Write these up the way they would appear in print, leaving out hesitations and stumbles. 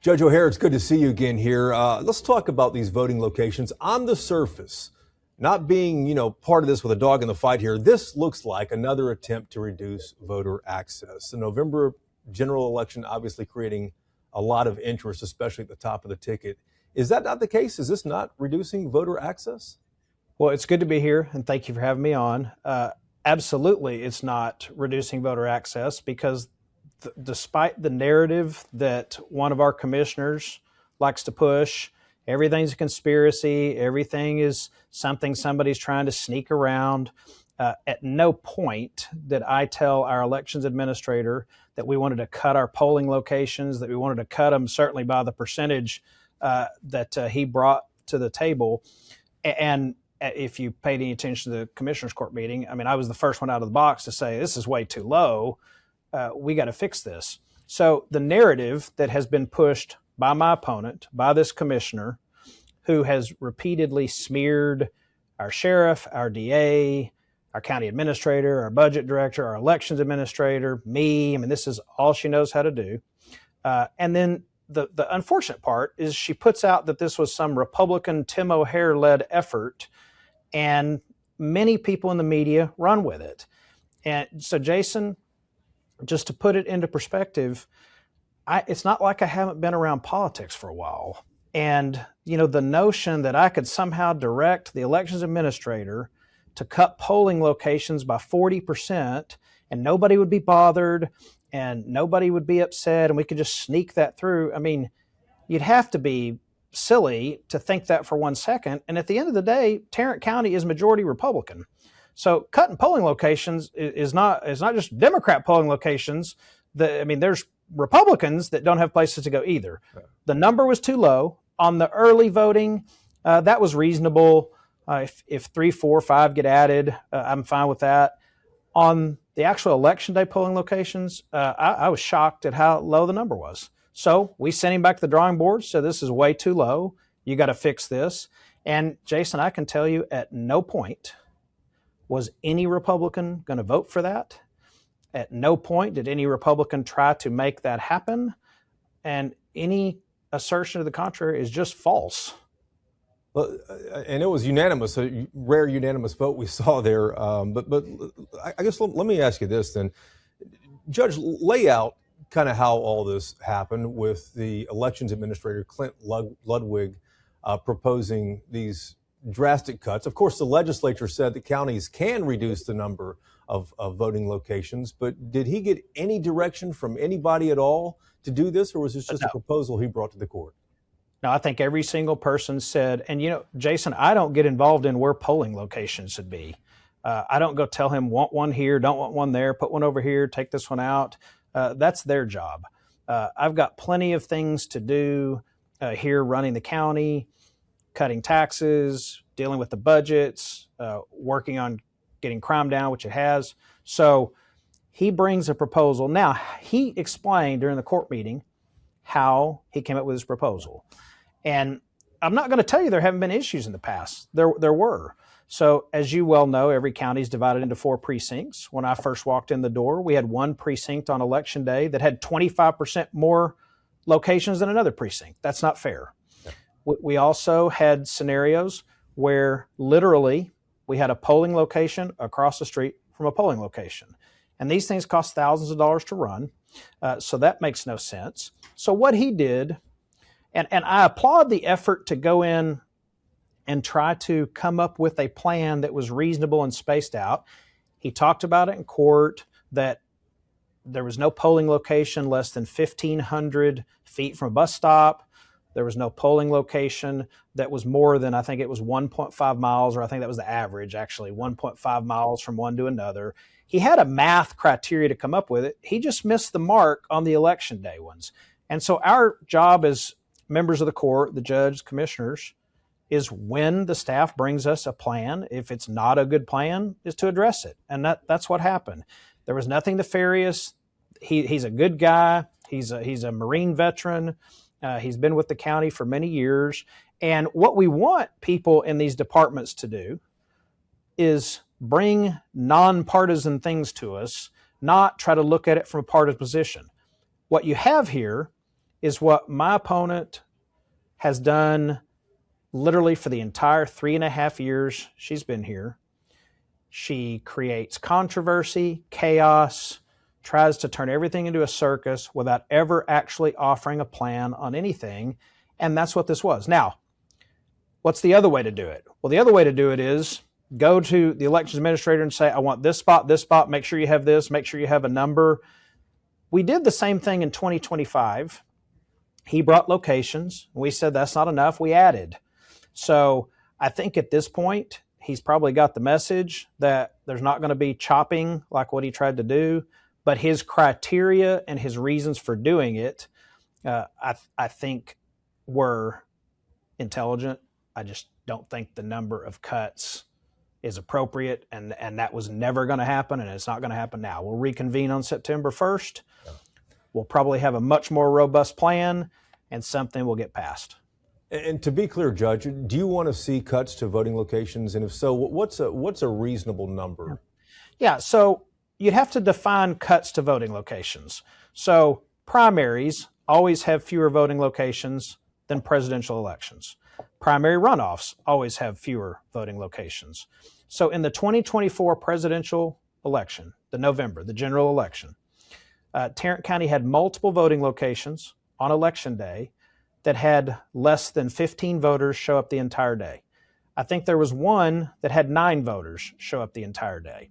Judge O'Hare, it's good to see you again here. Let's talk about these voting locations. On the surface, not being, part of this with a dog in the fight here, this looks like another attempt to reduce voter access. The November general election obviously creating a lot of interest, especially at the top of the ticket. Is that not the case? Is this not reducing voter access? Well, it's good to be here, and thank you for having me on. Absolutely, it's not reducing voter access because despite the narrative that one of our commissioners likes to push, everything's a conspiracy, everything is something somebody's trying to sneak around. At no point did I tell our elections administrator that we wanted to cut our polling locations, that we wanted to cut them certainly by the percentage that he brought to the table. And if you paid any attention to the commissioner's court meeting, I was the first one out of the box to say, this is way too low. We got to fix this. So the narrative that has been pushed by my opponent, by this commissioner, who has repeatedly smeared our sheriff, our DA, our county administrator, our budget director, our elections administrator, me. This is all she knows how to do. And then the unfortunate part is she puts out that this was some Republican Tim O'Hare-led effort, and many people in the media run with it. And so, Jason, just to put it into perspective, it's not like I haven't been around politics for a while. And, the notion that I could somehow direct the elections administrator to cut polling locations by 40% and nobody would be bothered and nobody would be upset and we could just sneak that through. You'd have to be silly to think that for 1 second. And at the end of the day, Tarrant County is majority Republican. So cutting polling locations is not just Democrat polling locations. There's Republicans that don't have places to go either. The number was too low. On the early voting, that was reasonable. If 3, 4, 5 get added, I'm fine with that. On the actual election day polling locations, I was shocked at how low the number was. So we sent him back to the drawing board. So this is way too low. You got to fix this. And Jason, I can tell you at no point was any Republican going to vote for that. At no point did any Republican try to make that happen. And any assertion to the contrary is just false. Well, and it was unanimous, a rare unanimous vote we saw there. But I guess let me ask you this then. Judge, lay out kind of how all this happened with the elections administrator, Clint Ludwig, proposing these drastic cuts. Of course, the legislature said that counties can reduce the number of voting locations, but did he get any direction from anybody at all to do this, or was this just a proposal he brought to the court? No, I think every single person said, and Jason, I don't get involved in where polling locations should be. I don't go tell him, want one here, don't want one there, put one over here, take this one out. That's their job. I've got plenty of things to do here running the county, cutting taxes, dealing with the budgets, working on getting crime down, which it has. So he brings a proposal. Now, he explained during the court meeting how he came up with his proposal. And I'm not going to tell you there haven't been issues in the past. There were. So as you well know, every county is divided into 4 precincts. When I first walked in the door, we had one precinct on election day that had 25% more locations than another precinct. That's not fair. Yeah. We also had scenarios where literally we had a polling location across the street from a polling location. And these things cost thousands of dollars to run. So that makes no sense. So what he did, and I applaud the effort to go in and try to come up with a plan that was reasonable and spaced out. He talked about it in court that there was no polling location less than 1,500 feet from a bus stop. There was no polling location that was more than, I think it was 1.5 miles, or I think that was the average, actually, 1.5 miles from one to another. He had a math criteria to come up with it. He just missed the mark on the election day ones. And so our job as members of the court, the judge, commissioners, is when the staff brings us a plan, if it's not a good plan, is to address it. And that's what happened. There was nothing nefarious. He's a good guy. He's a Marine veteran. He's been with the county for many years. And what we want people in these departments to do is bring nonpartisan things to us, not try to look at it from a partisan position. What you have here is what my opponent has done literally for the entire 3.5 years she's been here. She creates controversy, chaos, tries to turn everything into a circus without ever actually offering a plan on anything. And that's what this was. Now, what's the other way to do it? Well, the other way to do it is go to the elections administrator and say, I want this spot, make sure you have this, make sure you have a number. We did the same thing in 2025. He brought locations. We said that's not enough. We added. So I think at this point, he's probably got the message that there's not going to be chopping like what he tried to do, but his criteria and his reasons for doing it, I think were intelligent. I just don't think the number of cuts is appropriate, and that was never going to happen, and it's not going to happen now. We'll reconvene on September 1st. We'll probably have a much more robust plan, and something will get passed. And to be clear, Judge, do you want to see cuts to voting locations? And if so, what's a reasonable number? Yeah, so you'd have to define cuts to voting locations. So primaries always have fewer voting locations than presidential elections. Primary runoffs always have fewer voting locations. So in the 2024 presidential election, the general election, Tarrant County had multiple voting locations on election day that had less than 15 voters show up the entire day. I think there was one that had 9 voters show up the entire day.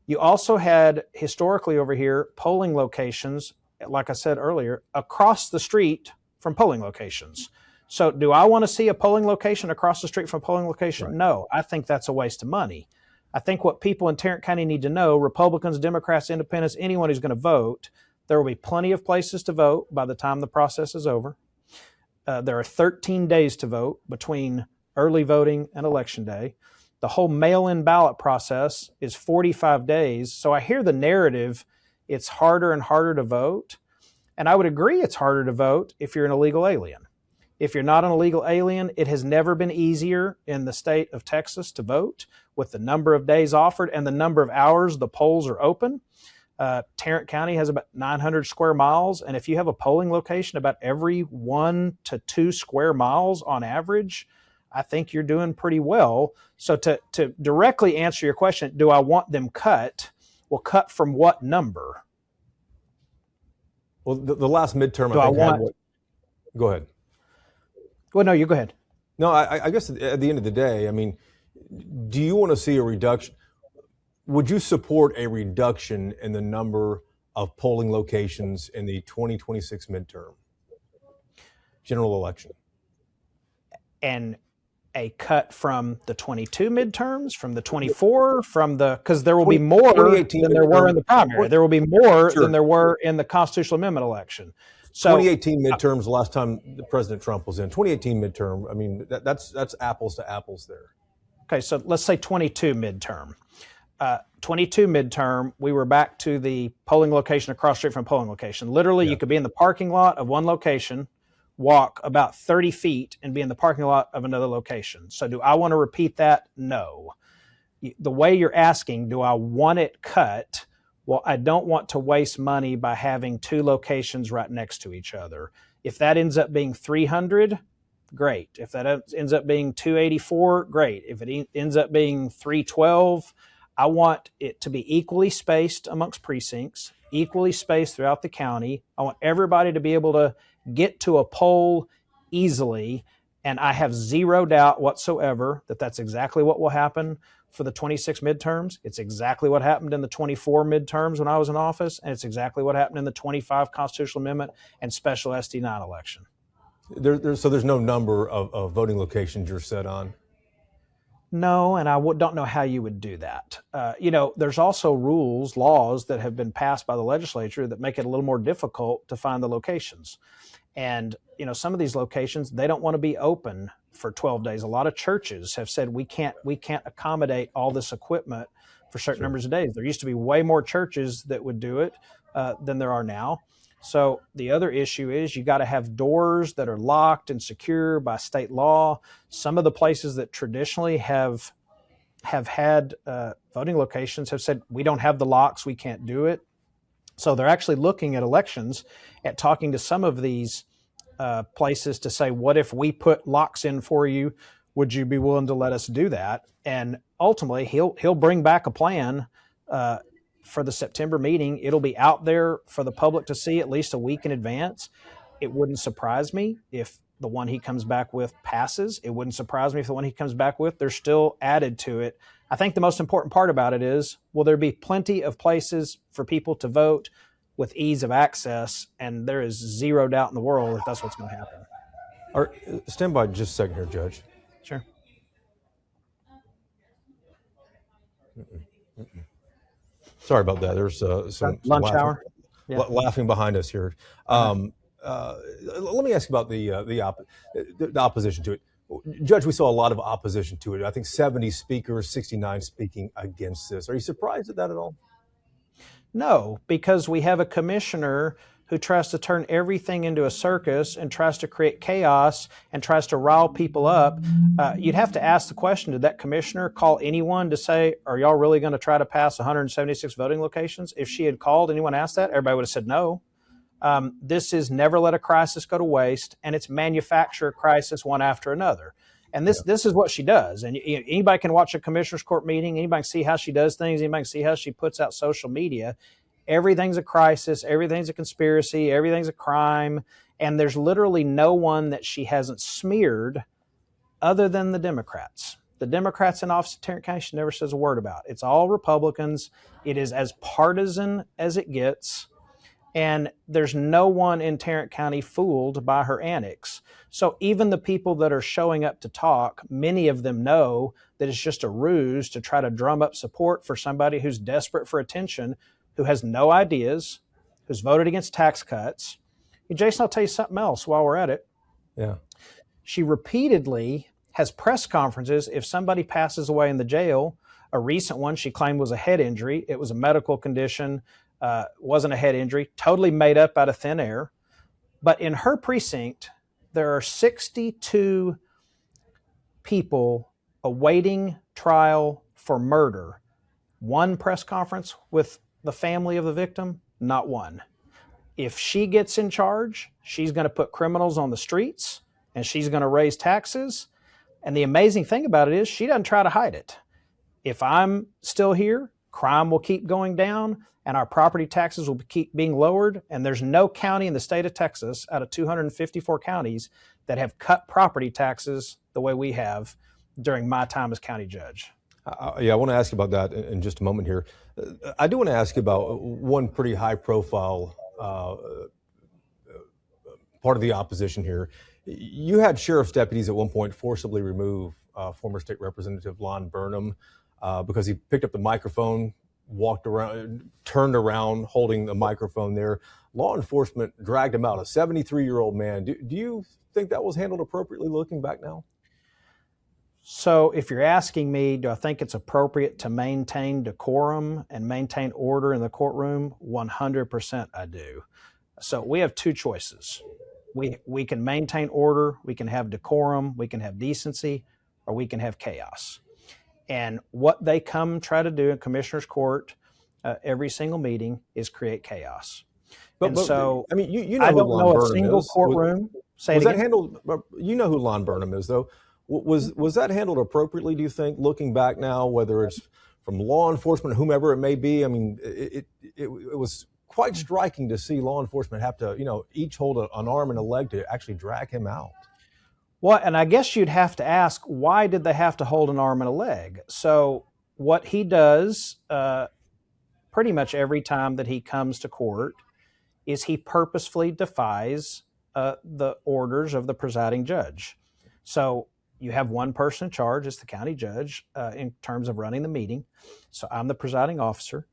You also had, historically over here, polling locations, like I said earlier, across the street from polling locations. So do I want to see a polling location across the street from a polling location? Right. No, I think that's a waste of money. I think what people in Tarrant County need to know, Republicans, Democrats, Independents, anyone who's going to vote, there will be plenty of places to vote by the time the process is over. There are 13 days to vote between early voting and election day. The whole mail-in ballot process is 45 days. So I hear the narrative, it's harder and harder to vote. And I would agree it's harder to vote if you're an illegal alien. If you're not an illegal alien, it has never been easier in the state of Texas to vote with the number of days offered and the number of hours the polls are open. Tarrant County has about 900 square miles, and if you have a polling location about every 1 to 2 square miles on average, I think you're doing pretty well. So to directly answer your question, do I want them cut? Well, cut from what number? Well, the last midterm, I think had what? Go ahead. Well, no, you go ahead. No, I guess at the end of the day, I mean, do you want to see a reduction? Would you support a reduction in the number of polling locations in the 2026 midterm general election? And a cut from the 22 midterms, from the 24, because there will be more than there were in the primary. There will be more than there were in the constitutional amendment election. So 2018 midterms, the last time President Trump was in. 2018 midterm, I mean, that's apples to apples there. Okay, so let's say 22 midterm. 22 midterm, we were back to the polling location across the street from polling location. Literally, You could be in the parking lot of one location, walk about 30 feet, and be in the parking lot of another location. So do I want to repeat that? No. The way you're asking, do I want it cut? Well, I don't want to waste money by having 2 locations right next to each other. If that ends up being 300, great. If that ends up being 284, great. If it ends up being 312, I want it to be equally spaced amongst precincts, equally spaced throughout the county. I want everybody to be able to get to a poll easily, and I have zero doubt whatsoever that that's exactly what will happen for the 26 midterms. It's exactly what happened in the 24 midterms when I was in office, and it's exactly what happened in the 25 constitutional amendment and special SD9 election. So there's no number of voting locations you're set on? No, and I don't know how you would do that. There's also laws that have been passed by the legislature that make it a little more difficult to find the locations. And, some of these locations, they don't want to be open for 12 days. A lot of churches have said we can't accommodate all this equipment for certain numbers of days. There used to be way more churches that would do it than there are now. So the other issue is you got to have doors that are locked and secure by state law. Some of the places that traditionally have had voting locations have said, we don't have the locks, we can't do it. So they're actually looking at elections, at talking to some of these places to say, what if we put locks in for you? Would you be willing to let us do that? And ultimately, he'll bring back a plan for the September meeting. It'll be out there for the public to see at least a week in advance. It wouldn't surprise me if the one he comes back with passes. It wouldn't surprise me if the one he comes back with, they're still added to it. I think the most important part about it is, will there be plenty of places for people to vote with ease of access? And there is zero doubt in the world that that's what's going to happen. All right, stand by just a second here, Judge. Sure. Sorry about that. There's some lunch laughing, hour. Yeah. laughing behind us here. Let me ask you about the opposition to it. Judge, we saw a lot of opposition to it. I think 70 speakers, 69 speaking against this. Are you surprised at that at all? No, because we have a commissioner who tries to turn everything into a circus and tries to create chaos and tries to rile people up. You'd have to ask the question, did that commissioner call anyone to say, are y'all really going to try to pass 176 voting locations? If she had called, anyone asked that, everybody would have said no. This is never let a crisis go to waste, and it's manufacture a crisis one after another. And this is what she does. And anybody can watch a commissioner's court meeting. Anybody can see how she does things. Anybody can see how she puts out social media. Everything's a crisis. Everything's a conspiracy. Everything's a crime. And there's literally no one that she hasn't smeared other than the Democrats. The Democrats in office in Tarrant County, she never says a word about. It's all Republicans. It is as partisan as it gets. And there's no one in Tarrant County fooled by her antics. So even the people that are showing up to talk, many of them know that it's just a ruse to try to drum up support for somebody who's desperate for attention, who has no ideas, who's voted against tax cuts. Hey, Jason, I'll tell you something else while we're at it. Yeah. She repeatedly has press conferences if somebody passes away in the jail. A recent one she claimed was a head injury. It was a medical condition. Wasn't a head injury, totally made up out of thin air. But in her precinct, there are 62 people awaiting trial for murder. One press conference with the family of the victim, not one. If she gets in charge, she's going to put criminals on the streets and she's going to raise taxes. And the amazing thing about it is she doesn't try to hide it. If I'm still here, crime will keep going down and our property taxes will keep being lowered. And there's no county in the state of Texas out of 254 counties that have cut property taxes the way we have during my time as county judge. Yeah, I want to ask you about that in just a moment here. I do want to ask you about one pretty high profile part of the opposition here. You had sheriff's deputies at one point forcibly remove former state representative Lon Burnham because he picked up the microphone, walked around, turned around holding the microphone there. Law enforcement dragged him out, a 73-year-old man. Do you think that was handled appropriately looking back now? So if you're asking me, do I think it's appropriate to maintain decorum and maintain order in the courtroom? 100% I do. So we have two choices. We can maintain order, we can have decorum, we can have decency, or we can have chaos. And what they come try to do in commissioner's court every single meeting is create chaos. But so, I mean, you know I who don't Lon know a Burnham single is. courtroom. Was that handled? You know who Lon Burnham is, though. Was that handled appropriately? Do you think, looking back now, whether it's from law enforcement, whomever it may be? I mean, it was quite striking to see law enforcement have to, each hold an arm and a leg to actually drag him out. Well, and I guess you'd have to ask, why did they have to hold an arm and a leg? So what he does pretty much every time that he comes to court is he purposefully defies the orders of the presiding judge. So you have one person in charge, it's the county judge, in terms of running the meeting. So I'm the presiding officer.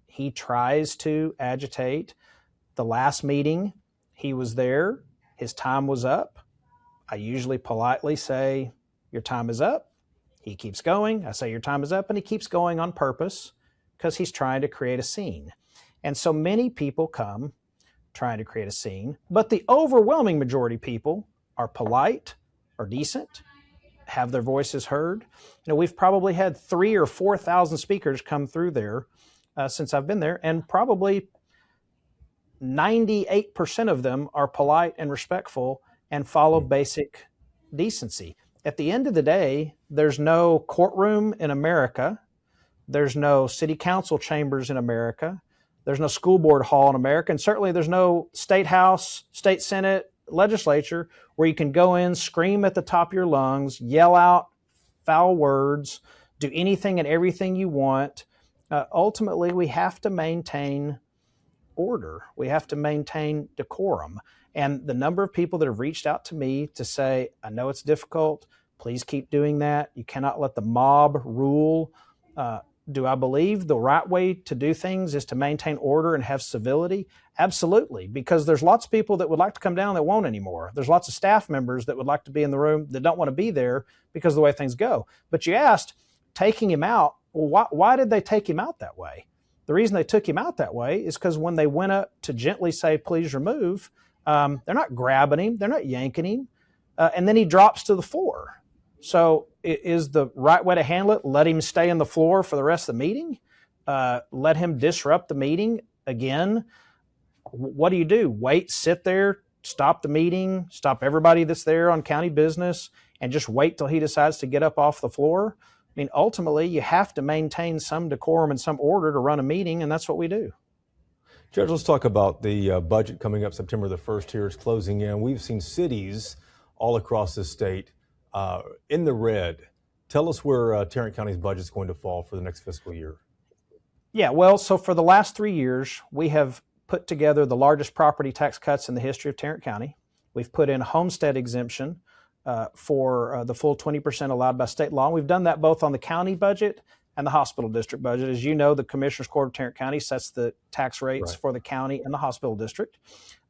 He tries to agitate. The last meeting, he was there. His time was up. I usually politely say, your time is up. He keeps going. I say, your time is up. And he keeps going on purpose because he's trying to create a scene. And so many people come trying to create a scene, but the overwhelming majority of people are polite, are decent, have their voices heard. We've probably had 3,000 or 4,000 speakers come through there since I've been there, and probably 98% of them are polite and respectful and follow basic decency. At the end of the day, there's no courtroom in America. There's no city council chambers in America. There's no school board hall in America. And certainly there's no state house, state senate, legislature where you can go in, scream at the top of your lungs, yell out foul words, do anything and everything you want. Ultimately, we have to maintain order. We have to maintain decorum. And the number of people that have reached out to me to say, I know it's difficult. Please keep doing that. You cannot let the mob rule. Do I believe the right way to do things is to maintain order and have civility? Absolutely, because there's lots of people that would like to come down that won't anymore. There's lots of staff members that would like to be in the room that don't want to be there because of the way things go. But you asked, taking him out, well, why did they take him out that way? The reason they took him out that way is because when they went up to gently say, please remove, they're not grabbing him, they're not yanking him, and then he drops to the floor. So is the right way to handle it, let him stay on the floor for the rest of the meeting? Let him disrupt the meeting again? What do? Wait, sit there, stop the meeting, stop everybody that's there on county business, and just wait till he decides to get up off the floor? I mean, ultimately, you have to maintain some decorum and some order to run a meeting, and that's what we do. Judge, let's talk about the budget coming up September the 1st here. It's closing in. We've seen cities all across the state in the red. Tell us where Tarrant County's budget is going to fall for the next fiscal year. Yeah, well, so for the last 3 years, we have put together the largest property tax cuts in the history of Tarrant County. We've put in homestead exemption for the full 20% allowed by state law. We've done that both on the county budget and the hospital district budget. As you know, the Commissioner's Court of Tarrant County sets the tax rates for the county and the hospital district.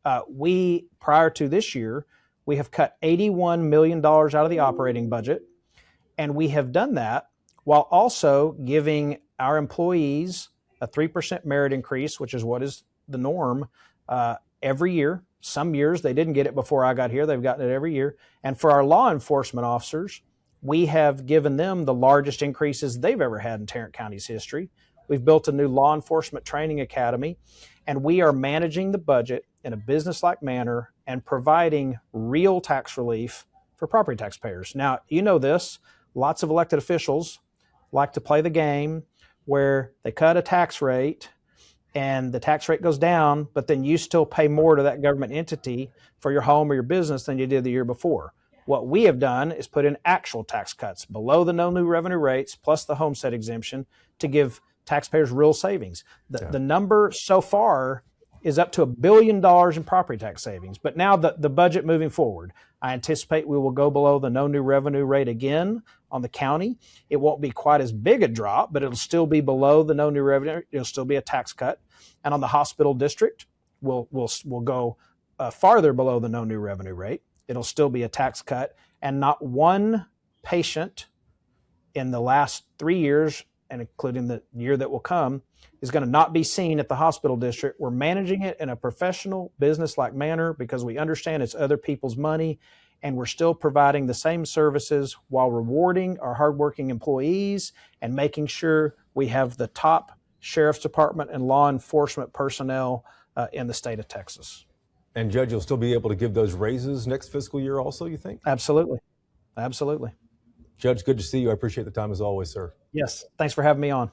Prior to this year, we have cut $81 million out of the operating budget, and we have done that while also giving our employees a 3% merit increase, which is what is the norm every year. Some years they didn't get it before I got here. They've gotten it every year. And for our law enforcement officers, we have given them the largest increases they've ever had in Tarrant County's history. We've built a new law enforcement training academy, and we are managing the budget in a business-like manner and providing real tax relief for property taxpayers. Now, you know this, lots of elected officials like to play the game where they cut a tax rate and the tax rate goes down, but then you still pay more to that government entity for your home or your business than you did the year before. What we have done is put in actual tax cuts below the no new revenue rates plus the homestead exemption to give taxpayers real savings. The number so far is up to $1 billion in property tax savings. But now the budget moving forward, I anticipate we will go below the no new revenue rate again on the county. It won't be quite as big a drop, but it'll still be below the no new revenue. It'll still be a tax cut. And on the hospital district, we'll go farther below the no new revenue rate. It'll still be a tax cut. And not one patient in the last 3 years, and including the year that will come, is going to not be seen at the hospital district. We're managing it in a professional, business-like manner because we understand it's other people's money, and we're still providing the same services while rewarding our hardworking employees and making sure we have the top sheriff's department and law enforcement personnel in the state of Texas. And Judge, you'll still be able to give those raises next fiscal year also, you think? Absolutely. Absolutely. Judge, good to see you. I appreciate the time as always, sir. Yes. Thanks for having me on.